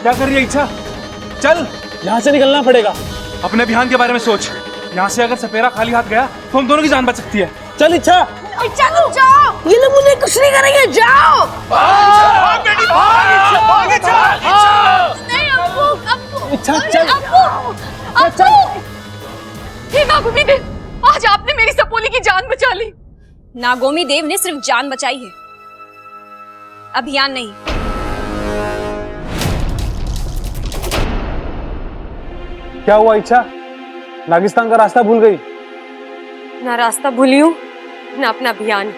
क्या कर रही है इच्छा? चल, यहाँ से निकलना पड़ेगा। अपने अभियान के बारे में सोच। यहाँ से अगर सपेरा खाली हाथ गया तो हम दोनों की जान बच सकती है। चल इच्छा। इच्छा तुम जाओ, ये लोग मुझे कुछ नहीं करेंगे, जाओ। नहीं अप्पू, अप्पू, इच्छा चल। अप्पू, हे नागोमी देव, आज आपने मेरी सपोली की जान बचा ली। नागोमी देव ने सिर्फ जान बचाई है, अभियान नहीं। क्या हुआ इच्छा? नागिस्तान का रास्ता भूल गई? ना रास्ता भूली हूँ, ना अपना अभियान।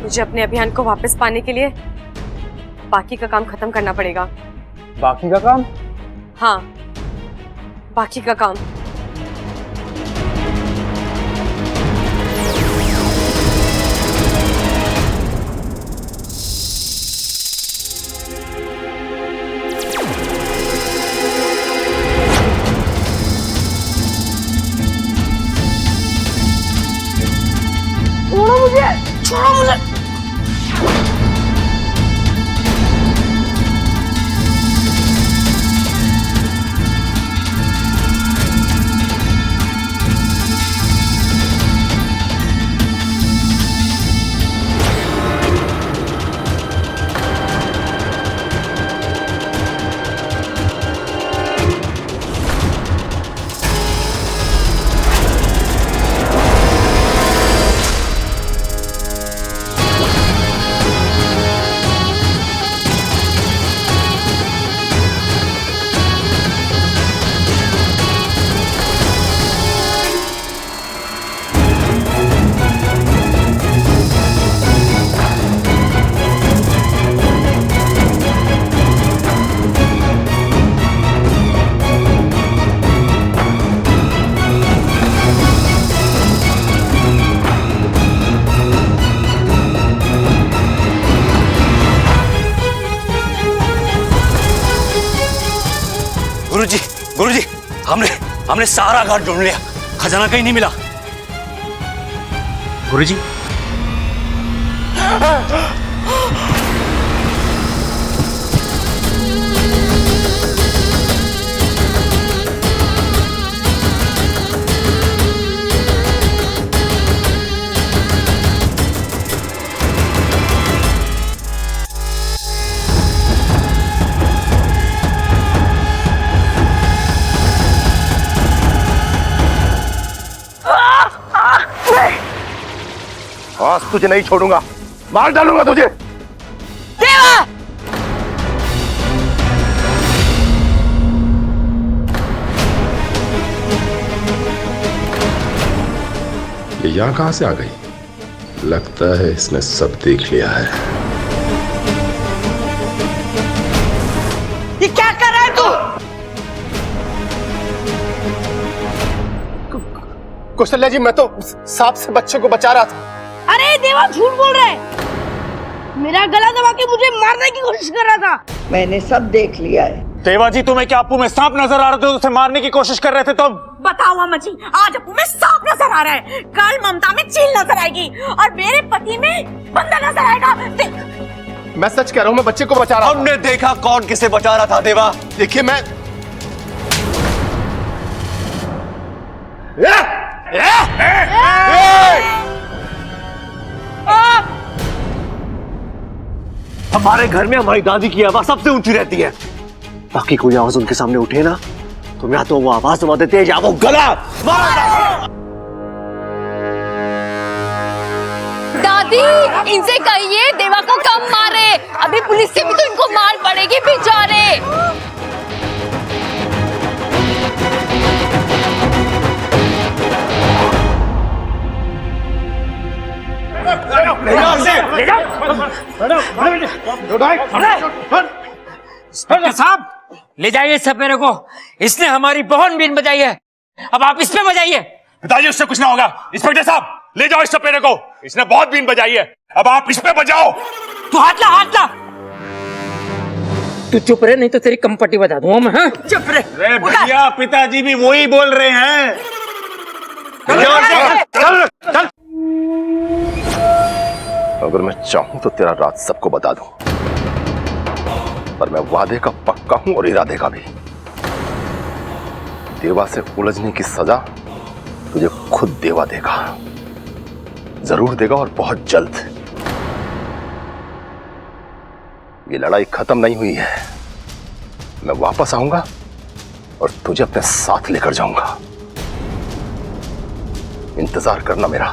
मुझे अपने अभियान को वापस पाने के लिए बाकी का काम खत्म करना पड़ेगा। बाकी का काम? हाँ, बाकी का काम। छोड़ो मुझे। गुरुजी, हमने सारा घाट ढूंढ लिया, खजाना कहीं नहीं मिला। गुरुजी, आज तुझे नहीं छोड़ूंगा, मार डालूंगा तुझे। देवा! ये यहाँ कहां से आ गई? लगता है इसने सब देख लिया है। ये क्या कर रहा है तू? कौशल्या जी, मैं तो सांप से बच्चे को बचा रहा था। अरे देवा, झूठ बोल रहा है। मेरा गला दबा के मुझे मारने की कोशिश कर रहा था। मैंने सब देख लिया है। देवा जी, तुम्हें क्या अप्पू में सांप नजर आ रहे थे? उसे मारने की कोशिश कर रहे थे तुम? बताओ अम्मा जी, आज अप्पू में सांप नजर आ रहा है, कल ममता में चील नजर आएगी और मेरे पति में बंदा नजर आएगा। मैं सच कह रहा हूँ, मैं बच्चे को बचा रहा था। हमने देखा कौन किसे बचा रहा था। देवा, देखिए मैं हमारे घर में हमारी दादी की आवाज सबसे ऊंची रहती है। बाकी कोई आवाज उनके सामने उठे ना, तो या तो वो आवाज दबा देते हैं या वो गला मार। दादी, इनसे कहिए देवा को कम मारे, अभी पुलिस से भी तो इनको मार पड़ेगी बेचारे। साहब, ले जाइए सपेरे को, इसने हमारी बहुत बीन बजाई है, अब आप इस पे बजाइए। पिताजी, उससे कुछ ना होगा। इंस्पेक्टर साहब, ले जाओ इस सपेरे को, इसने बहुत बीन बजाई है, अब आप इस पे बजाओ। तू हाथ ला, हाथ ला। तू चुप रहे, नहीं तो तेरी कंपटी बता दूंगा मैं। हाँ, चुप रहे। अरे भैया, पिताजी भी वही बोल रहे हैं। चल। अगर मैं चाहूं तो तेरा राज सबको बता दूं। पर मैं वादे का पक्का हूं और इरादे का भी। देवा से उलझने की सजा तुझे खुद देवा देगा, जरूर देगा और बहुत जल्द। ये लड़ाई खत्म नहीं हुई है। मैं वापस आऊंगा और तुझे अपने साथ लेकर जाऊंगा। इंतजार करना मेरा।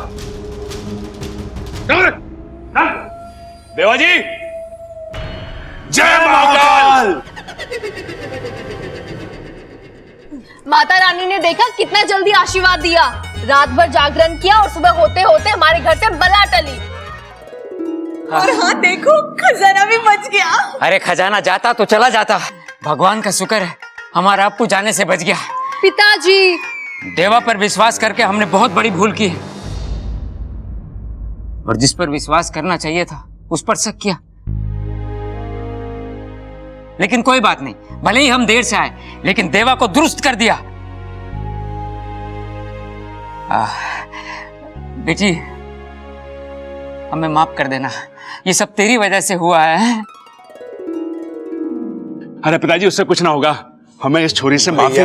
देवा जी, जय महाकाल। माता रानी ने देखा कितना जल्दी आशीर्वाद दिया। रात भर जागरण किया और सुबह होते होते हमारे घर से बला टली। और हाँ देखो, खजाना भी बच गया। अरे खजाना जाता तो चला जाता, भगवान का शुक्र है हमारा अप्पू जाने से बच गया। पिताजी, देवा पर विश्वास करके हमने बहुत बड़ी भूल की है, और जिस पर विश्वास करना चाहिए था उस पर शक किया। लेकिन कोई बात नहीं, भले ही हम देर से आए लेकिन देवा को दुरुस्त कर दिया। बेटी, हमें माफ कर देना, ये सब तेरी वजह से हुआ है। अरे पिताजी, उससे कुछ ना होगा। हमें इस छोरी से माफी।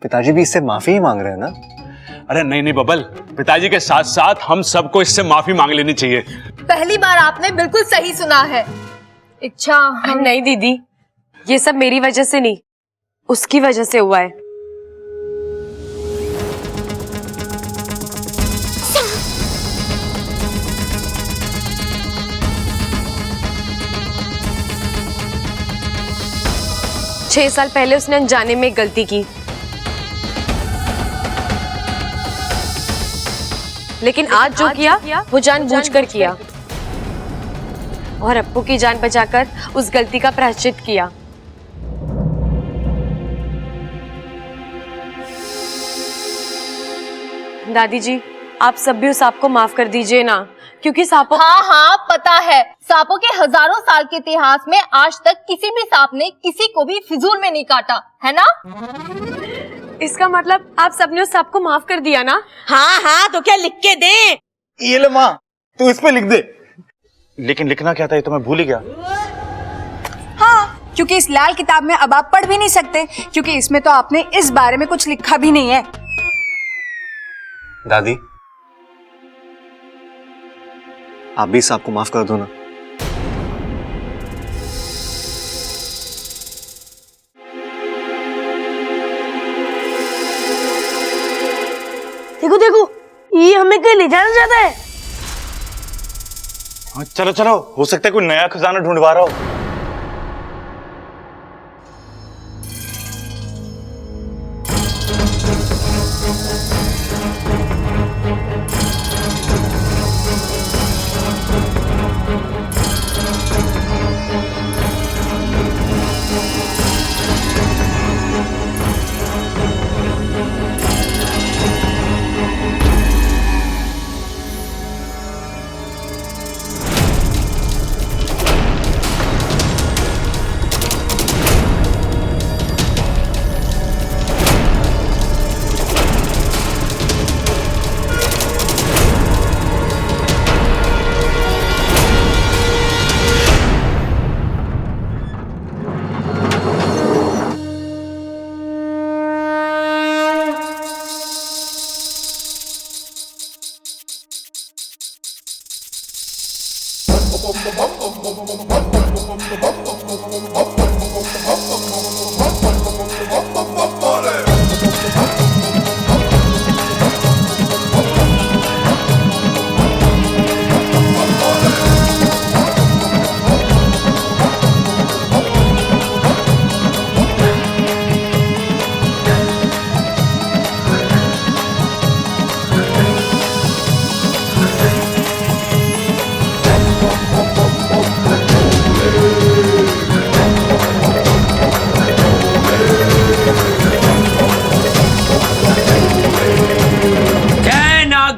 पिताजी भी इससे माफी ही मांग रहे हैं ना? अरे नहीं नहीं बबल, पिताजी के साथ साथ हम सबको इससे माफी मांग लेनी चाहिए। पहली बार आपने बिल्कुल सही सुना है। इच्छा हम नहीं दीदी, ये सब मेरी वजह से नहीं, उसकी वजह से हुआ है। छह साल पहले उसने अनजाने में एक गलती की, लेकिन आज जो किया वो जानबूझकर किया, और अप्पू की जान बचाकर उस गलती का प्रायश्चित किया। दादी जी, आप सब भी उस सांप को माफ कर दीजिए ना, क्योंकि सांपों। हाँ हाँ पता है, सांपों के हजारों साल के इतिहास में आज तक किसी भी सांप ने किसी को भी फिजूल में नहीं काटा है ना। इसका मतलब आप सबने उस सांप को माफ कर दिया ना? हाँ हाँ, तो क्या लिख के दे? ये ले माँ, तू इस पे लिख दे। लेकिन लिखना क्या था ये तो मैं भूल ही गया। हाँ, क्योंकि इस लाल किताब में अब आप पढ़ भी नहीं सकते, क्योंकि इसमें तो आपने इस बारे में कुछ लिखा भी नहीं है। दादी, आप भी सांप को माफ कर दो ना। देखो देखो, ये हमें कहीं ले जाना चाहता है। हाँ, चलो चलो, हो सकता है कोई नया खजाना ढूंढवा रहा हो।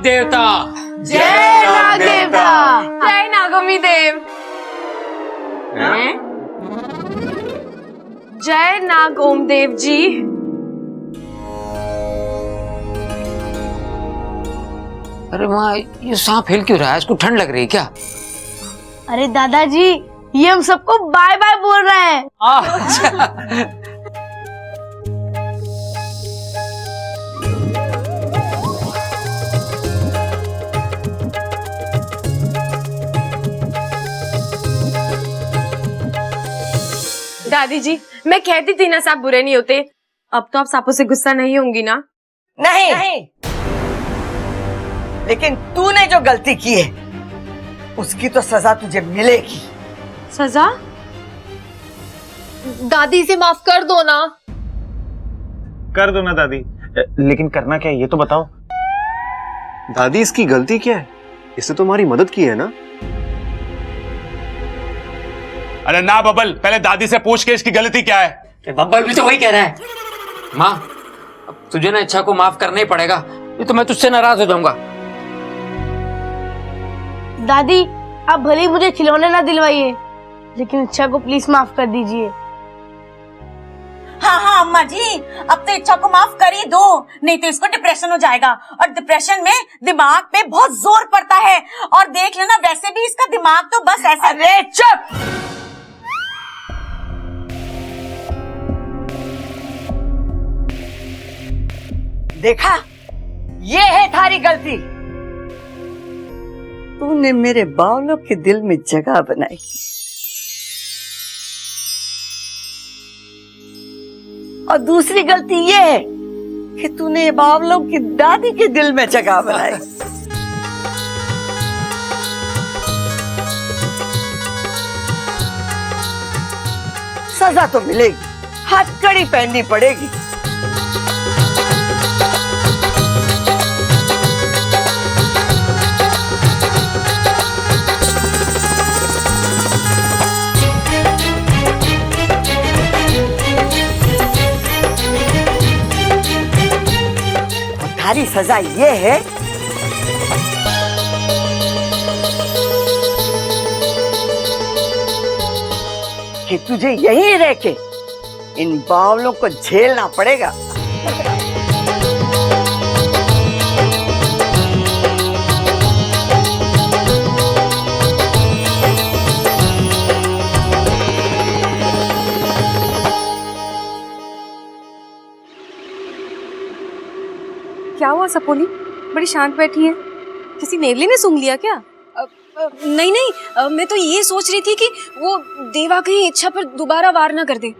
देवता, जय नाग देवता, जय नागोमी देव, जय नागोम देव जी। अरे माँ, ये सांप हिल क्यों रहा है? इसको ठंड लग रही है क्या? अरे दादाजी, ये हम सबको बाय बाय बोल रहा है। दादी जी, मैं कहती थी ना सांप बुरे नहीं होते। अब तो आप सांपों से गुस्सा नहीं होंगी ना? नहीं, लेकिन तूने जो गलती की है उसकी तो सजा तुझे मिलेगी। सजा? दादी से माफ कर दो ना। कर दो ना दादी, लेकिन करना क्या है ये तो बताओ। दादी इसकी गलती क्या है? इसने तुम्हारी मदद की है ना। अरे ना बबल, पहले दादी से पूछ के इसकी गलती क्या है। बब्बर भी तो वही कह रहा है। माँ, अब तुझे ना इच्छा को माफ करना ही पड़ेगा, नहीं तो मैं तुझसे नाराज हो जाऊंगा। दादी, आप भले ही मुझे खिलौने ना दिलवाइए, लेकिन इच्छा को प्लीज माफ कर दीजिए। हाँ हाँ अम्मा जी, अब तो इच्छा को माफ कर ही दो, नहीं तो इसको डिप्रेशन हो जाएगा, और डिप्रेशन में दिमाग पे बहुत जोर पड़ता है। और देख लेना, वैसे भी इसका दिमाग तो बस ऐसे। अरे चुप! देखा, ये है थारी गलती। तूने मेरे बावलों के दिल में जगह बनाई, और दूसरी गलती ये है कि तूने बावलों की दादी के दिल में जगह बनाई। सजा तो मिलेगी, हथकड़ी पहननी पड़ेगी। तुम्हारी सजा ये है कि तुझे यहीं रह के इन बावलों को झेलना पड़ेगा। क्या हुआ सपोली? बड़ी शांत बैठी है। किसी नेवली ने सूंघ लिया क्या? नहीं नहीं, मैं तो ये सोच रही थी कि वो देवा कहीं इच्छा पर दोबारा वार ना कर दे।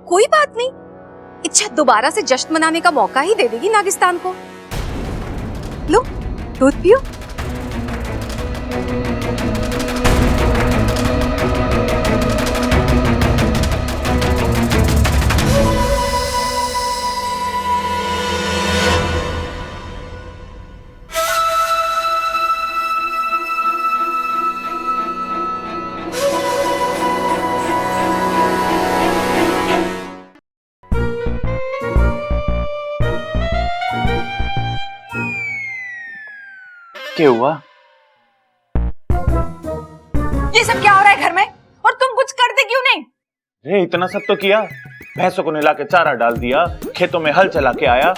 कोई बात नहीं, इच्छा दोबारा से जश्न मनाने का मौका ही दे देगी नागिस्तान को। लो, दूध पियो। क्या हुआ? ये सब क्या हो रहा है घर में, और तुम कुछ करते क्यों नहीं? रे इतना सब तो किया, भैंसों को नहला के चारा डाल दिया, खेतों में हल चला के आया,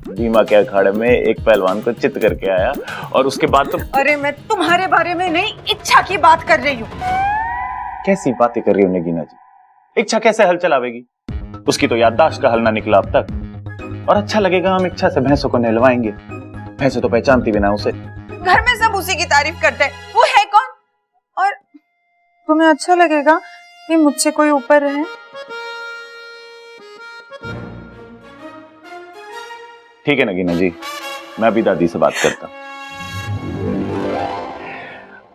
बीमा के अखाड़े में एक पहलवान को चित करके आया, और उसके बाद तो। अरे मैं तुम्हारे बारे में नहीं, इच्छा की बात कर रही हूँ। कैसी बातें कर रही हो नगीना जी? इच्छा कैसे हल चलावेगी? उसकी तो याददाश्त का हल ना निकला अब तक। और अच्छा लगेगा हम इच्छा से भैंसों को नहलवाएंगे? भैंसें तो पहचानती भी ना उसे। घर में सब उसी की तारीफ करते हैं, वो है कौन? और तुम्हें अच्छा लगेगा कि मुझसे कोई ऊपर रहे? ठीक है नगीना जी, मैं अभी दादी से बात करता हूँ।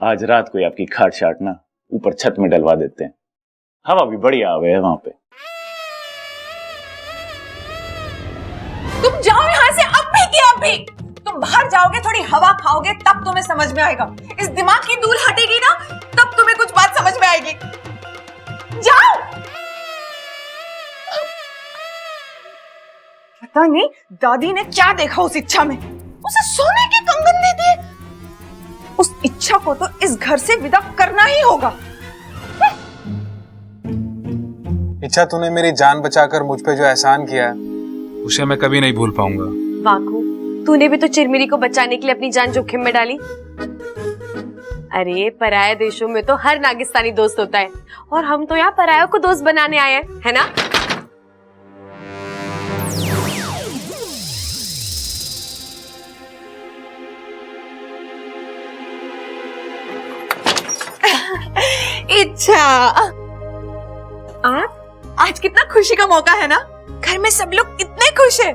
आज रात को आपकी खाट शाट ना ऊपर छत में डलवा देते हैं, हवा भी बढ़िया आवे है वहां पे। तुम जाओ यहाँ से अभी की अभी। तुम बाहर जाओगे, थोड़ी हवा खाओगे, तब तुम्हें समझ में आएगा। इस दिमाग की धूल हटेगी ना, तब तुम्हें कुछ बात समझ में आएगी। जाओ। पता नहीं दादी ने क्या देखा उस इच्छा में, उसे सोने के कंगन दे दिए। उस इच्छा को तो इस घर से विदा करना ही होगा। इच्छा, तूने मेरी जान बचाकर मुझ पे जो एहसान किया है उसे मैं कभी नहीं भूल पाऊंगा। वाकू, तूने भी तो चिरमिरी को बचाने के लिए अपनी जान जोखिम में डाली। अरे पराये देशों में तो हर नागिस्तानी दोस्त होता है, और हम तो यहाँ परायों को दोस्त बनाने आए हैं, है ना? इच्छा, आज कितना खुशी का मौका है ना, घर में सब लोग कितने खुश हैं।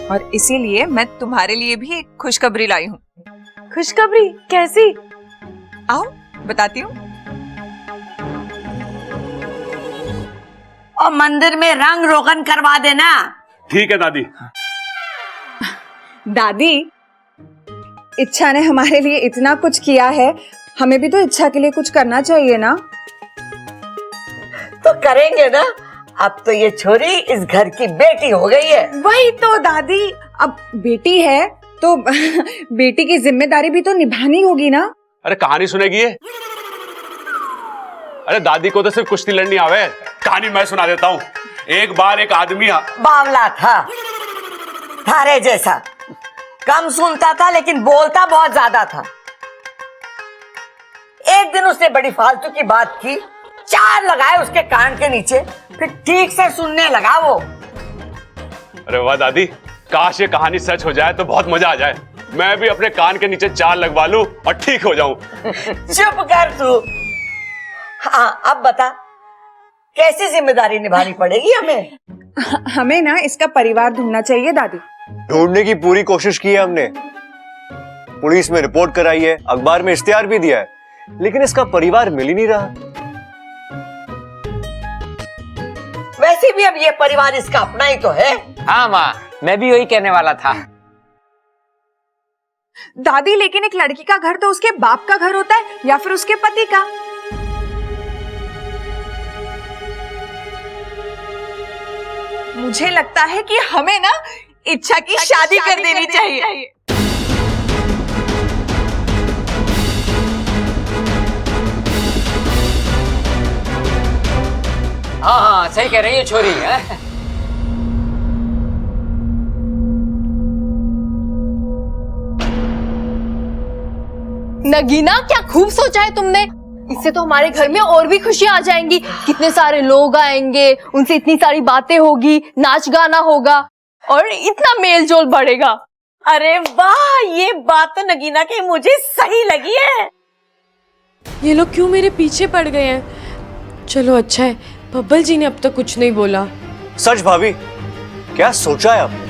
और इसीलिए मैं तुम्हारे लिए भी एक खुशखबरी लाई हूँ। खुशखबरी? कैसी? आओ बताती हूँ। और मंदिर में रंग रोगन करवा देना। ठीक है दादी। दादी, इच्छा ने हमारे लिए इतना कुछ किया है, हमें भी तो इच्छा के लिए कुछ करना चाहिए ना। तो करेंगे ना, अब तो ये छोरी इस घर की बेटी हो गई है। वही तो दादी, अब बेटी है तो बेटी की जिम्मेदारी भी तो निभानी होगी ना। अरे कहानी सुनेगी ये? अरे दादी को तो सिर्फ कुश्ती लड़नी आवे। कहानी मैं सुना देता हूँ। एक बार एक आदमी बावला था, थारे जैसा, कम सुनता था लेकिन बोलता बहुत ज्यादा था। एक दिन उसने बड़ी फालतू की बात की, 4 लगाए उसके कान के नीचे, फिर ठीक से सुनने लगा वो। अरे वाह दादी, काश ये कहानी सच हो जाए तो बहुत मजा आ जाए। मैं भी अपने कान के नीचे 4 लगवा लूं और ठीक हो जाऊं। चुप कर तू। हाँ अब बता, कैसी जिम्मेदारी निभानी पड़ेगी हमें? हमें ना इसका परिवार ढूंढना चाहिए दादी। ढूंढने की पूरी कोशिश की है हमने, पुलिस में रिपोर्ट कराई है, अखबार में इश्तिहार भी दिया है, लेकिन इसका परिवार मिल ही नहीं रहा। वैसे भी अब ये परिवार इसका अपना ही तो है। हाँ माँ, मैं भी वही कहने वाला था। दादी, लेकिन एक लड़की का घर तो उसके बाप का घर होता है या फिर उसके पति का। मुझे लगता है कि हमें ना इच्छा की शादी कर देनी चाहिए। हाँ हाँ, सही कह रही है छोरी है। नगीना, क्या खूब सोचा है तुमने। इससे तो हमारे घर में और भी खुशियां आ जाएंगी। कितने सारे लोग आएंगे, उनसे इतनी सारी बातें होगी, नाच गाना होगा और इतना मेल जोल बढ़ेगा। अरे वाह, ये बात तो नगीना की मुझे सही लगी है। ये लोग क्यों मेरे पीछे पड़ गए हैं? चलो अच्छा है, बब्बल जी ने अब तक कुछ नहीं बोला। सच भाभी, क्या सोचा है आपने?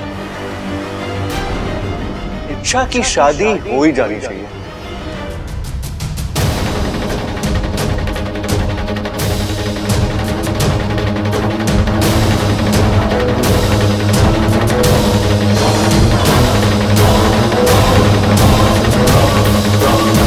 इच्छा की शादी हो ही जानी चाहिए।